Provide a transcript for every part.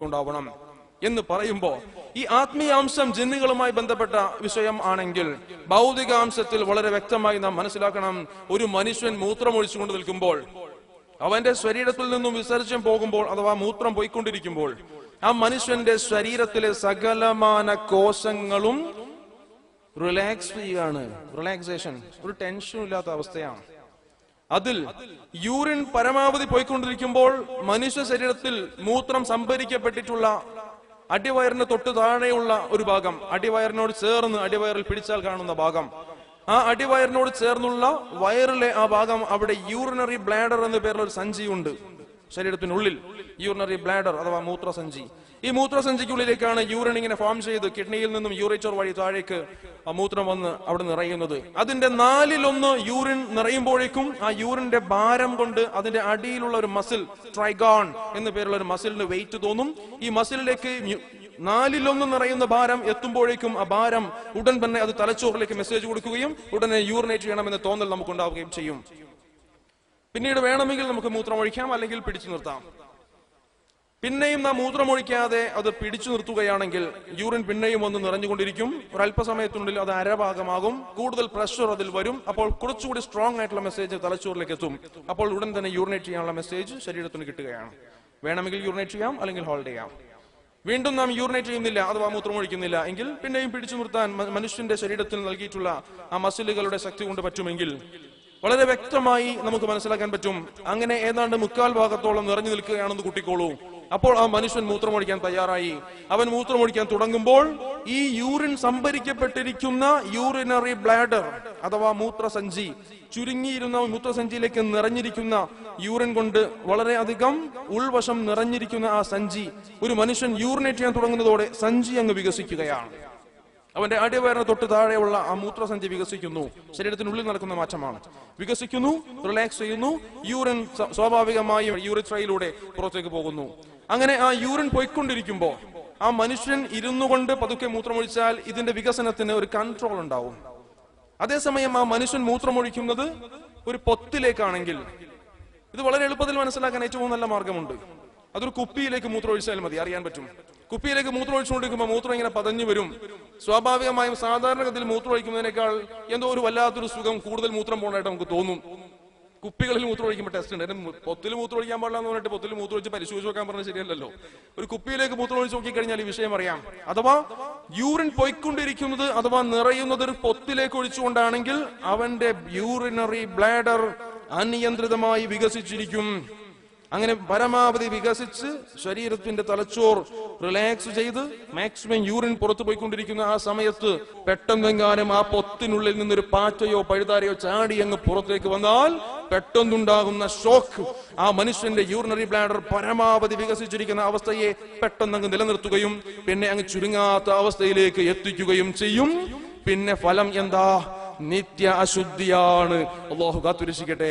ഉണ്ടാവണം എന്ന് പറയുമ്പോൾ ഈ ആത്മീയാംശം ജിന്നുകളുമായി ബന്ധപ്പെട്ട വിഷയം ആണെങ്കിൽ ഭൗതികാംശത്തിൽ വളരെ വ്യക്തമായി നാം മനസ്സിലാക്കണം. ഒരു മനുഷ്യൻ മൂത്രമൊഴിച്ചുകൊണ്ട് നിൽക്കുമ്പോൾ, അവന്റെ ശരീരത്തിൽ നിന്നും വിസർജ്യം പോകുമ്പോൾ അഥവാ മൂത്രം പോയിക്കൊണ്ടിരിക്കുമ്പോൾ, ആ മനുഷ്യന്റെ ശരീരത്തിലെ സകലമാന കോശങ്ങളും റിലാക്സ് ചെയ്യുകയാണ്. റിലാക്സേഷൻ, ഒരു ടെൻഷനും ഇല്ലാത്ത അവസ്ഥയാണ്. അതിൽ യൂറിൻ പരമാവധി പോയിക്കൊണ്ടിരിക്കുമ്പോൾ മനുഷ്യ ശരീരത്തിൽ മൂത്രം സംഭരിക്കപ്പെട്ടിട്ടുള്ള അടിവയറിന് തൊട്ട് താഴെയുള്ള ഒരു ഭാഗം, അടിവയറിനോട് ചേർന്ന് അടിവയറിൽ പിടിച്ചാൽ കാണുന്ന ഭാഗം, ആ അടിവയറിനോട് ചേർന്നുള്ള വയറിലെ ആ ഭാഗം, അവിടെ യൂറിനറി ബ്ലാഡർ എന്ന പേരിൽ ഒരു സഞ്ചിയുണ്ട് ശരീരത്തിനുള്ളിൽ. യൂറിനറി ബ്ലാഡർ അഥവാ മൂത്രസഞ്ചി. ഈ മൂത്രസഞ്ചിക്കുള്ളിലേക്കാണ് യൂറിൻ ഇങ്ങനെ ഫോം ചെയ്ത് കിഡ്നിയിൽ നിന്നും യൂറേറ്റർ വഴി താഴേക്ക് ആ മൂത്രം വന്ന് അവിടെ നിറയുന്നത്. അതിന്റെ 1/4 യൂറിൻ നിറയുമ്പോഴേക്കും ആ യൂറിന്റെ ഭാരം കൊണ്ട് അതിന്റെ അടിയിലുള്ള ഒരു മസിൽ, ട്രൈഗോൺ എന്ന പേരുള്ള ഒരു മസിലിന് വെയിറ്റ് തോന്നും. ഈ മസിലിലേക്ക് 1/4 നിറയുന്ന ഭാരം എത്തുമ്പോഴേക്കും ആ ഭാരം ഉടൻ തന്നെ അത് തലച്ചോറിലേക്ക് മെസ്സേജ് കൊടുക്കുകയും ഉടനെ യൂറിനേറ്റ് ചെയ്യണമെന്ന തോന്നൽ നമുക്കുണ്ടാവുകയും ചെയ്യും. പിന്നീട് വേണമെങ്കിൽ നമുക്ക് മൂത്രമൊഴിക്കാം, അല്ലെങ്കിൽ പിടിച്ചു നിർത്താം. പിന്നെയും നാം മൂത്രമൊഴിക്കാതെ അത് പിടിച്ചു നിർത്തുകയാണെങ്കിൽ യൂറിൻ പിന്നെയും ഒന്ന് നിറഞ്ഞുകൊണ്ടിരിക്കും. ഒരല്പസമയത്തിനുള്ളിൽ അത് അരഭാഗമാകും. കൂടുതൽ പ്രഷർ അതിൽ വരും. അപ്പോൾ കുറച്ചുകൂടി സ്ട്രോങ് ആയിട്ടുള്ള മെസ്സേജ് തലച്ചോറിലേക്ക് എത്തും. അപ്പോൾ ഉടൻ തന്നെ യൂറിനേറ്റ് ചെയ്യാനുള്ള മെസ്സേജ് ശരീരത്തിന് കിട്ടുകയാണ്. വേണമെങ്കിൽ യൂറിനേറ്റ് ചെയ്യാം, അല്ലെങ്കിൽ ഹോൾഡ് ചെയ്യാം. വീണ്ടും നാം യൂറിനേറ്റ് ചെയ്യുന്നില്ല അഥവാ മൂത്രമൊഴിക്കുന്നില്ല എങ്കിൽ പിന്നെയും പിടിച്ചു നിർത്താൻ മനുഷ്യന്റെ ശരീരത്തിൽ നൽകിയിട്ടുള്ള ആ മസിലുകളുടെ ശക്തി കൊണ്ട് പറ്റുമെങ്കിൽ വളരെ വ്യക്തമായി നമുക്ക് മനസ്സിലാക്കാൻ പറ്റും. അങ്ങനെ ഏതാണ്ട് 3/4 ഭാഗത്തോളം നിറഞ്ഞു നിൽക്കുകയാണെന്ന് കൂട്ടിക്കോളൂ. അപ്പോൾ ആ മനുഷ്യൻ മൂത്രമൊഴിക്കാൻ തയ്യാറായി. അവൻ മൂത്രമൊഴിക്കാൻ തുടങ്ങുമ്പോൾ ഈ യൂറിൻ സംഭരിക്കപ്പെട്ടിരിക്കുന്ന യൂറിനറി ബ്ലാഡർ അഥവാ മൂത്രസഞ്ചി, ചുരുങ്ങിയിരുന്ന മൂത്രസഞ്ചിയിലേക്ക് നിറഞ്ഞിരിക്കുന്ന യൂറിൻ കൊണ്ട് വളരെയധികം ഉൾവശം നിറഞ്ഞിരിക്കുന്ന ആ സഞ്ചി, ഒരു മനുഷ്യൻ യൂറിനേറ്റ് ചെയ്യാൻ തുടങ്ങുന്നതോടെ സഞ്ചി അങ്ങ് വികസിക്കുകയാണ്. അവന്റെ അടിവയറിന് തൊട്ട് താഴെയുള്ള ആ മൂത്രസഞ്ചി വികസിക്കുന്നു. ശരീരത്തിനുള്ളിൽ നടക്കുന്ന മാറ്റമാണ്. വികസിക്കുന്നു, റിലാക്സ് ചെയ്യുന്നു. യൂറിൻ സ്വാഭാവികമായും യൂറിത്രയിലൂടെ പുറത്തേക്ക് പോകുന്നു. അങ്ങനെ ആ യൂറിൻ പോയിക്കൊണ്ടിരിക്കുമ്പോൾ ആ മനുഷ്യൻ ഇരുന്നു കൊണ്ട് പതുക്കെ മൂത്രമൊഴിച്ചാൽ ഇതിന്റെ വികസനത്തിന് ഒരു കൺട്രോൾ ഉണ്ടാവും. അതേസമയം ആ മനുഷ്യൻ മൂത്രമൊഴിക്കുന്നത് ഒരു പൊത്തിലേക്കാണെങ്കിൽ ഇത് വളരെ എളുപ്പത്തിൽ മനസ്സിലാക്കാൻ ഏറ്റവും നല്ല മാർഗമുണ്ട്. അതൊരു കുപ്പിയിലേക്ക് മൂത്രമൊഴിച്ചാൽ മതി, അറിയാൻ പറ്റും. കുപ്പിയിലേക്ക് മൂത്രമൊഴിച്ചുകൊണ്ടിരിക്കുമ്പോൾ മൂത്രം ഇങ്ങനെ പതഞ്ഞു വരും. സ്വാഭാവികമായും സാധാരണഗതിയിൽ മൂത്രമൊഴിക്കുന്നതിനേക്കാൾ എന്തോ ഒരു വല്ലാത്തൊരു സുഖം, കൂടുതൽ മൂത്രം പോകണമായിട്ട് നമുക്ക് തോന്നും. കുപ്പികളിൽ മൂത്രമൊഴിക്കുമ്പോൾ ടെസ്റ്റ് ഉണ്ട്. പൊത്തിൽ മൂത്രമൊഴിക്കാൻ പാടില്ല എന്ന് പറഞ്ഞിട്ട് പൊത്തിൽ മൂത്രമൊഴിച്ച് പരിശോധിച്ച് നോക്കാൻ പറഞ്ഞാൽ ശരിയല്ലല്ലോ. ഒരു കുപ്പിയിലേക്ക് മൂത്രമൊഴിച്ച് നോക്കിക്കഴിഞ്ഞാൽ ഈ വിഷയം അറിയാം. അഥവാ യൂറിൻ പോയിക്കൊണ്ടിരിക്കുന്നത് അഥവാ നിറയുന്നത് ഒരു പൊത്തിലേക്ക് ഒഴിച്ചുകൊണ്ടാണെങ്കിൽ അവന്റെ യൂറിനറി ബ്ലാഡർ അനിയന്ത്രിതമായി വികസിച്ചിരിക്കും. അങ്ങനെ പരമാവധി വികസിച്ച് ശരീരത്തിന്റെ തലച്ചോർ റിലാക്സ് ചെയ്ത് മാക്സിമം യൂറിൻ പുറത്തു പോയിക്കൊണ്ടിരിക്കുന്ന ആ സമയത്ത് പെട്ടെന്നെങ്ങാനും ആ പൊത്തിനുള്ളിൽ നിന്നൊരു പാറ്റയോ പഴുതാരയോ ചാടി അങ്ങ് പുറത്തേക്ക് വന്നാൽ പെട്ടെന്നുണ്ടാകുന്ന ഷോക്ക് ആ മനുഷ്യന്റെ യൂറിനറി ബ്ലാഡർ പരമാവധി വികസിച്ചിരിക്കുന്ന അവസ്ഥയെ പെട്ടെന്നങ്ങ് നിലനിർത്തുകയും പിന്നെ അങ്ങ് ചുരുങ്ങാത്ത അവസ്ഥയിലേക്ക് എത്തിക്കുകയും ചെയ്യും. പിന്നെ ഫലം എന്താ? നിത്യ അശുദ്ധിയാണ്. അല്ലാഹു കാത്തുരക്ഷിക്കട്ടെ.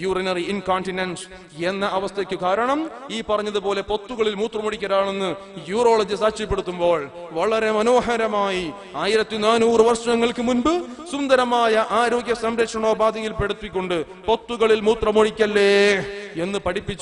യൂറിനറി ഇൻകോണ്ടിനൻസ് എന്ന അവസ്ഥയ്ക്ക് കാരണം ഈ പറഞ്ഞതുപോലെ പൊത്തുകളിൽ മൂത്രമൊഴിക്കലാണെന്ന് യൂറോളജി സാക്ഷ്യപ്പെടുത്തുമ്പോൾ വളരെ മനോഹരമായി 1400 വർഷങ്ങൾക്ക് മുൻപ് സുന്ദരമായ ആരോഗ്യ സംരക്ഷണോപാധിയിൽ പെടുത്തിക്കൊണ്ട് പൊത്തുകളിൽ മൂത്രമൊഴിക്കല്ലേ എന്ന് പഠിപ്പിച്ചിട്ടുണ്ട്.